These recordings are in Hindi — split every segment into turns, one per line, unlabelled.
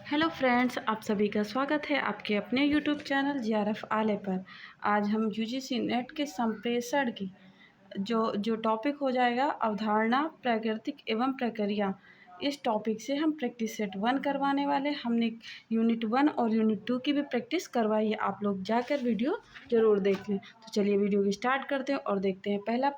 हेलो फ्रेंड्स, आप सभी का स्वागत है आपके अपने यूट्यूब चैनल जीआरएफ आले पर। आज हम यूजीसी नेट के संप्रेषण की जो टॉपिक हो जाएगा अवधारणा, प्राकृतिक एवं प्रक्रिया। इस टॉपिक से हम प्रैक्टिस सेट 1 करवाने वाले। हमने यूनिट 1 और यूनिट 2 की भी प्रैक्टिस करवाई है। आप लोग जाकर वीडियो ज़रूर देख लें। तो चलिए वीडियो की स्टार्ट करते हैं और देखते हैं पहला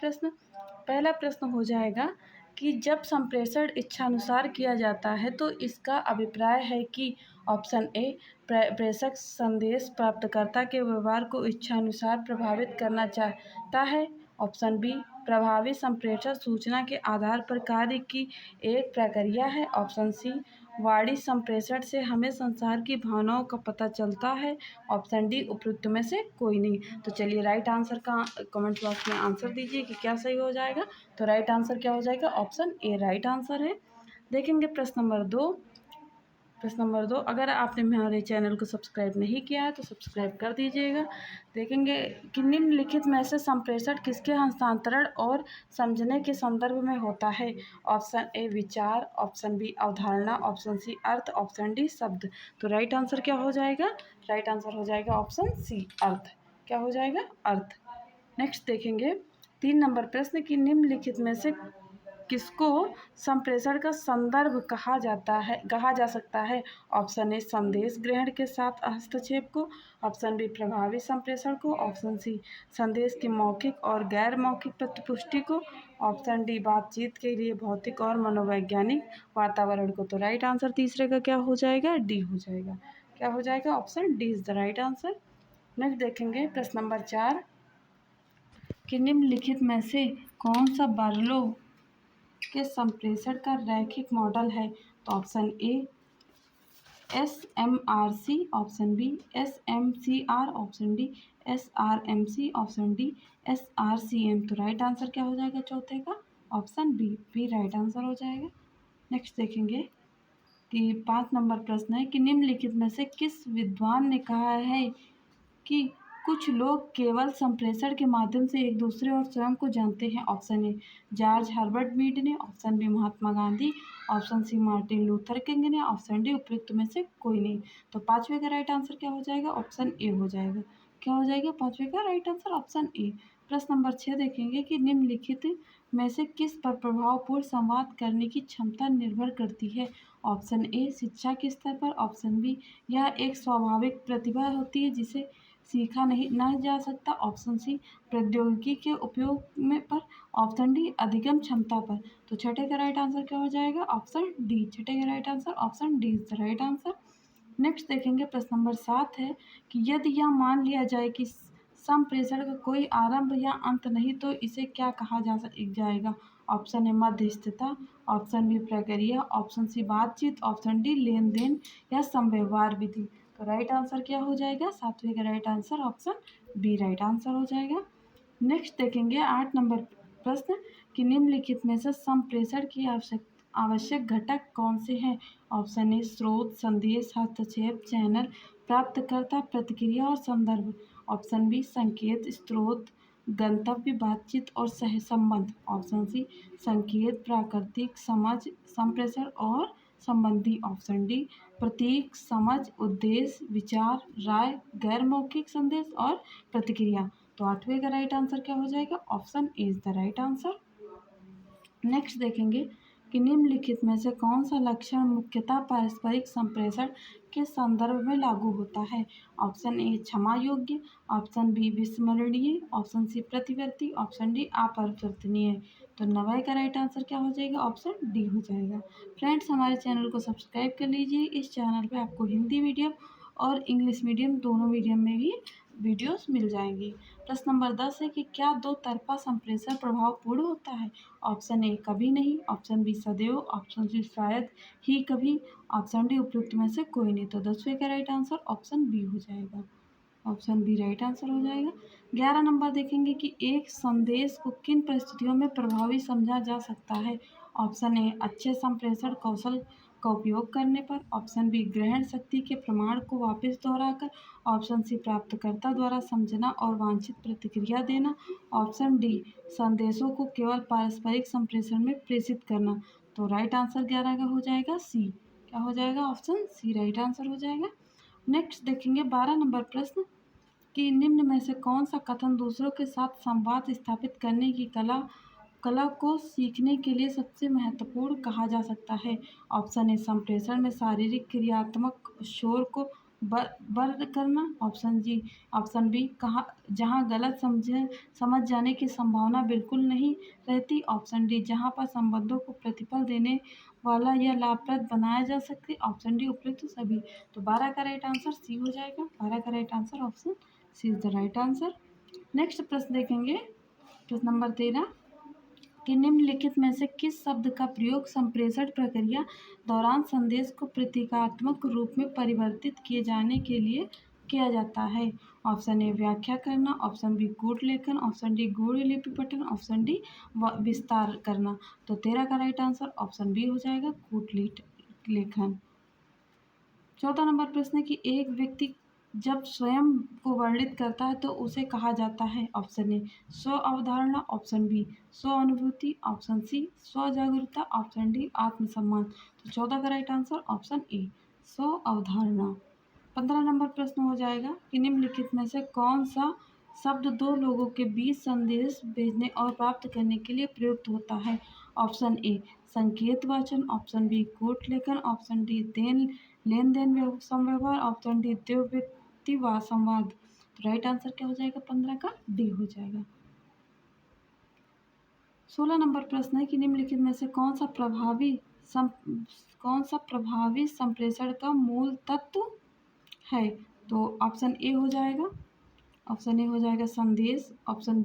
प्रश्न हो जाएगा कि जब संप्रेषण इच्छानुसार किया जाता है तो इसका अभिप्राय है कि ऑप्शन ए प्रेषक संदेश प्राप्तकर्ता के व्यवहार को इच्छानुसार प्रभावित करना चाहता है। ऑप्शन बी प्रभावी संप्रेषण सूचना के आधार पर कार्य की एक प्रक्रिया है। ऑप्शन सी वाणी संप्रेषण से हमें संसार की भावनाओं का पता चलता है। ऑप्शन डी उपयुक्त में से कोई नहीं। तो चलिए राइट आंसर का कमेंट बॉक्स में आंसर दीजिए कि क्या सही हो जाएगा। तो राइट आंसर क्या हो जाएगा? ऑप्शन ए राइट आंसर है। देखेंगे प्रश्न नंबर 2। अगर आपने हमारे चैनल को सब्सक्राइब नहीं किया है तो सब्सक्राइब कर दीजिएगा। देखेंगे कि निम्नलिखित में से संप्रेषण किसके हस्तांतरण और समझने के संदर्भ में होता है। ऑप्शन ए विचार, ऑप्शन बी अवधारणा, ऑप्शन सी अर्थ, ऑप्शन डी शब्द। तो राइट आंसर क्या हो जाएगा? राइट आंसर हो जाएगा ऑप्शन सी अर्थ। क्या हो जाएगा? अर्थ। नेक्स्ट देखेंगे 3 नंबर प्रश्न की निम्नलिखित में से किसको संप्रेषण का संदर्भ कहा जा सकता है। ऑप्शन ए संदेश ग्रहण के साथ हस्तक्षेप को, ऑप्शन बी प्रभावी संप्रेषण को, ऑप्शन सी संदेश की मौखिक और गैर मौखिक प्रतिपुष्टि को, ऑप्शन डी बातचीत के लिए भौतिक और मनोवैज्ञानिक वातावरण को। तो राइट आंसर तीसरे का क्या हो जाएगा? डी हो जाएगा। क्या हो जाएगा? Option D is the right answer. Next देखेंगे प्रश्न नंबर 4 कि निम्नलिखित में से कौन सा बार्लो के संप्रेषण का रैखिक मॉडल है। तो option A SMRC, option B SMCR, option D SRMC, option D SRCM। तो राइट आंसर क्या हो जाएगा चौथे का? ऑप्शन बी राइट आंसर हो जाएगा। नेक्स्ट देखेंगे कि 5 नंबर प्रश्न है कि निम्नलिखित में से किस विद्वान ने कहा है कि कुछ लोग केवल संप्रेषण के माध्यम से एक दूसरे और स्वयं को जानते हैं। Option A George Herbert Mead ने, option B Mahatma Gandhi, option C Martin Luther King ने, ऑप्शन डी उपयुक्त में से कोई नहीं। तो पांचवे का राइट आंसर क्या हो जाएगा? ऑप्शन ए हो जाएगा। क्या हो जाएगा पांचवे का राइट आंसर? Option A. प्रश्न नंबर 6 देखेंगे कि निम्नलिखित में से किस पर प्रभावपूर्ण संवाद करने की क्षमता निर्भर करती है। ऑप्शन ए शिक्षा के स्तर पर, ऑप्शन बी यह एक स्वाभाविक प्रतिभा होती है जिसे सीखा नहीं ना जा सकता, ऑप्शन सी प्रौद्योगिकी के उपयोग में पर, ऑप्शन डी अधिगम क्षमता पर। तो छठे का राइट आंसर क्या हो जाएगा? Option D. छठे का right answer option D is the right answer. Next देखेंगे प्रश्न नंबर 7 है कि यदि यह मान लिया जाए कि संप्रेषण का कोई आरंभ या अंत नहीं तो इसे क्या कहा जाएगा। ऑप्शन ए मध्यस्थता, ऑप्शन बी प्रक्रिया, ऑप्शन सी बातचीत, ऑप्शन डी लेन देन या संव्यवहार विधि। तो राइट आंसर क्या हो जाएगा? 7वें का right answer option B right answer हो जाएगा। नेक्स्ट देखेंगे 8 नंबर प्रश्न कि निम्नलिखित में से संप्रेषण की आवश्यक घटक कौन से हैं। ऑप्शन ए स्रोत, संदेश, हस्तक्षेप, चैनल, प्राप्तकर्ता, प्रतिक्रिया और संदर्भ। ऑप्शन बी संकेत, स्रोत, गंतव्य, बातचीत और सह संबंध। ऑप्शन सी संकेत, प्राकृतिक, समझ, संप्रेषण और संबंधी। ऑप्शन डी प्रतीक, समझ, उद्देश्य, विचार, राय, गैर मौखिक संदेश और प्रतिक्रिया। तो 8वें का राइट आंसर क्या हो जाएगा? Option A is the right answer. Next देखेंगे कि निम्नलिखित में से कौन सा लक्षण मुख्यतः पारस्परिक संप्रेषण के संदर्भ में लागू होता है। ऑप्शन ए क्षमा योग्य, ऑप्शन बी विस्मरणीय, ऑप्शन सी प्रतिवर्ती, ऑप्शन डी अपरिवर्तनीय। तो 9वें का राइट आंसर क्या हो जाएगा? ऑप्शन डी हो जाएगा। फ्रेंड्स हमारे चैनल को सब्सक्राइब कर लीजिए। इस चैनल पे आपको हिंदी मीडियम और इंग्लिश मीडियम दोनों मीडियम में भी वीडियोस मिल जाएंगी। प्रश्न नंबर 10 है कि क्या दो तरफा संप्रेषण प्रभावपूर्ण होता है। ऑप्शन ए कभी नहीं, ऑप्शन बी सदैव, ऑप्शन सी शायद ही कभी, ऑप्शन डी उपयुक्त में से कोई नहीं। तो 10वें का राइट आंसर ऑप्शन बी हो जाएगा। ऑप्शन बी राइट आंसर हो जाएगा। 11 नंबर देखेंगे कि एक संदेश को किन परिस्थितियों में प्रभावी समझा जा सकता है। ऑप्शन ए अच्छे संप्रेषण कौशल का उपयोग करने पर, ऑप्शन बी ग्रहण शक्ति के प्रमाण को वापस दोहराकर, ऑप्शन सी प्राप्तकर्ता द्वारा समझना और वांछित प्रतिक्रिया देना, ऑप्शन डी संदेशों को केवल पारस्परिक संप्रेषण में प्रेषित करना। तो राइट आंसर 11 का हो जाएगा सी। क्या हो जाएगा? ऑप्शन सी राइट आंसर हो जाएगा। नेक्स्ट देखेंगे 12 नंबर प्रश्न कि निम्न में से कौन सा कथन दूसरों के साथ संवाद स्थापित करने की कला कला को सीखने के लिए सबसे महत्वपूर्ण कहा जा सकता है? ऑप्शन ए संप्रेषण में शारीरिक क्रियात्मक शोर को बर्द करना। ऑप्शन बी कहा जहाँ गलत समझ जाने की संभावना बिल्कुल नहीं रहती। ऑप्शन डी जहाँ पर संबंधों को प्रतिफल देने वाला या लाभप्रद बनाया जा सके। ऑप्शन डी उपयुक्त सभी। तो 12 का राइट आंसर सी हो जाएगा। 12 का right answer option C is the right answer. Next प्रश्न देखेंगे प्रश्न नंबर 13 कि निम्नलिखित में से किस शब्द का प्रयोग संप्रेषण प्रक्रिया दौरान संदेश को प्रतीकात्मक रूप में परिवर्तित किए जाने के लिए किया जाता है? ऑप्शन ए व्याख्या करना। ऑप्शन बी कूट लेखन। ऑप्शन डी गूढ़ लिपि पठन। ऑप्शन डी विस्तार करना। तो 13 का राइट आंसर ऑप्शन बी हो जाएगा कूट लेखन। 14 नंबर प्रश्न है कि एक व्यक्ति जब स्वयं को वर्णित करता है तो उसे कहा जाता है? ऑप्शन ए स्व अवधारणा। ऑप्शन बी स्व अनुभूति। ऑप्शन सी स्व जागरूकता। ऑप्शन डी आत्मसम्मान। तो 14 का राइट आंसर ऑप्शन ए स्व अवधारणा। 15 नंबर प्रश्न हो जाएगा कि निम्नलिखित में से कौन सा शब्द दो लोगों के बीच संदेश भेजने और प्राप्त करने के लिए प्रयुक्त होता है? ऑप्शन ए संकेत वाचन। ऑप्शन बी कोट लेखन। ऑप्शन डी लेन देन संव्यवहार। ऑप्शन डी द्विव्यक्ति संवाद। तो राइट आंसर क्या हो जाएगा? 15 का डी हो जाएगा। 16 नंबर प्रश्न है कि निम्नलिखित में से कौन सा प्रभावी संप्रेषण का मूल तत्व है? तो ऑप्शन ए हो जाएगा। ऑप्शन ए हो जाएगा संदेश। ऑप्शन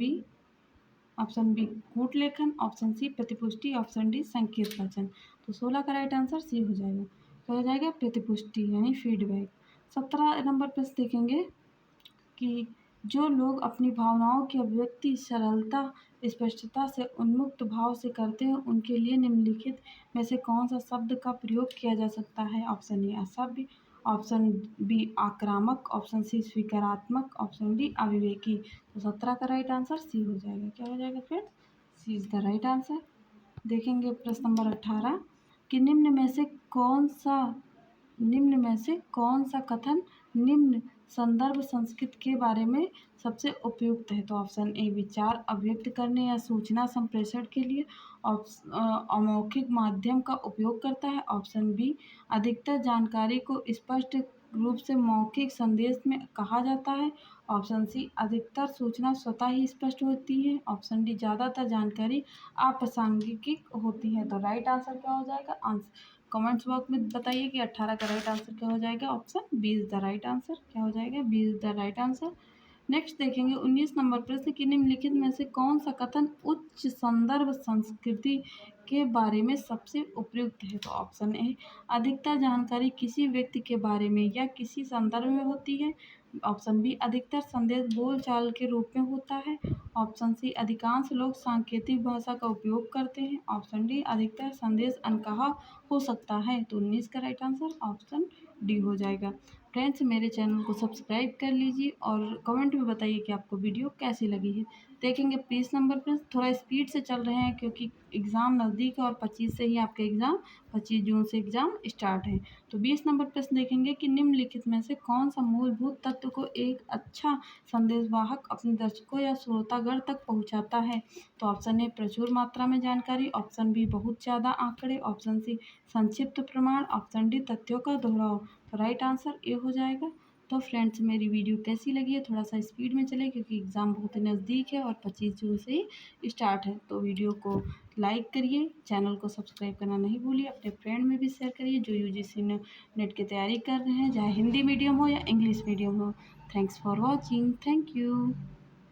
बी कूट लेखन। ऑप्शन सी प्रतिपुष्टि। ऑप्शन डी संकेत वाचन। तो 16 का राइट आंसर सी हो जाएगा। तो हो जाएगा प्रतिपुष्टि यानी फीडबैक। 17 नंबर प्रश्न देखेंगे कि जो लोग अपनी भावनाओं की अभिव्यक्ति सरलता स्पष्टता से उन्मुक्त भाव से करते हैं उनके लिए निम्नलिखित में से कौन सा शब्द का प्रयोग किया जा सकता है? ऑप्शन ए असभ्य। ऑप्शन बी आक्रामक। ऑप्शन सी स्वीकारात्मक। ऑप्शन डी अविवेकी। तो 17 का राइट आंसर सी हो जाएगा। क्या हो जाएगा friend? C is the right answer. देखेंगे प्रश्न नंबर 18 कि निम्न में से कौन सा कथन निम्न संदर्भ संस्कृति के बारे में सबसे उपयुक्त है? तो ऑप्शन ए विचार अभिव्यक्त करने या सूचना संप्रेषण के लिए अमौखिक माध्यम का उपयोग करता है। ऑप्शन बी अधिकतर जानकारी को स्पष्ट रूप से मौखिक संदेश में कहा जाता है। ऑप्शन सी अधिकतर सूचना स्वतः ही स्पष्ट होती है। ऑप्शन डी ज़्यादातर जानकारी अप्रासंगिक होती है। तो राइट आंसर क्या हो जाएगा? कमेंट्स बॉक्स में बताइए कि 18 का राइट आंसर क्या हो जाएगा। Option B is the right answer. क्या हो जाएगा? B is the right answer. Next देखेंगे 19 नंबर प्रश्न कि निम्नलिखित में से कौन सा कथन उच्च संदर्भ संस्कृति के बारे में सबसे उपयुक्त है? तो ऑप्शन ए अधिकतर जानकारी किसी व्यक्ति के बारे में या किसी संदर्भ में होती है। ऑप्शन बी अधिकतर संदेश बोलचाल के रूप में होता है। ऑप्शन सी अधिकांश लोग सांकेतिक भाषा का उपयोग करते हैं। ऑप्शन डी अधिकतर संदेश अनकहा हो सकता है। तो 19 का राइट आंसर ऑप्शन डी हो जाएगा। फ्रेंड्स मेरे चैनल को सब्सक्राइब कर लीजिए और कमेंट में बताइए कि आपको वीडियो कैसी लगी है। देखेंगे 20 नंबर पर थोड़ा स्पीड से चल रहे हैं क्योंकि एग्ज़ाम नज़दीक है और 25 से ही आपके एग्ज़ाम 25 जून से एग्ज़ाम स्टार्ट है। तो 20 नंबर प्रश्न देखेंगे कि निम्नलिखित में से कौन सा मूलभूत तत्व को एक अच्छा संदेशवाहक अपने दर्शकों या श्रोतागण तक पहुंचाता है? तो ऑप्शन ए प्रचुर मात्रा में जानकारी। ऑप्शन बी बहुत ज़्यादा आंकड़े। ऑप्शन सी संक्षिप्त प्रमाण। ऑप्शन डी तथ्यों का दोहराव। तो राइट आंसर ए हो जाएगा। तो फ्रेंड्स मेरी वीडियो कैसी लगी है? थोड़ा सा स्पीड में चले क्योंकि एग्ज़ाम बहुत ही नज़दीक है और 25 जून से ही स्टार्ट है। तो वीडियो को लाइक करिए, चैनल को सब्सक्राइब करना नहीं भूलिए, अपने फ्रेंड में भी शेयर करिए जो यूजीसी नेट की तैयारी कर रहे हैं, चाहे हिंदी मीडियम हो या इंग्लिश मीडियम हो। Thanks for watching. Thank you.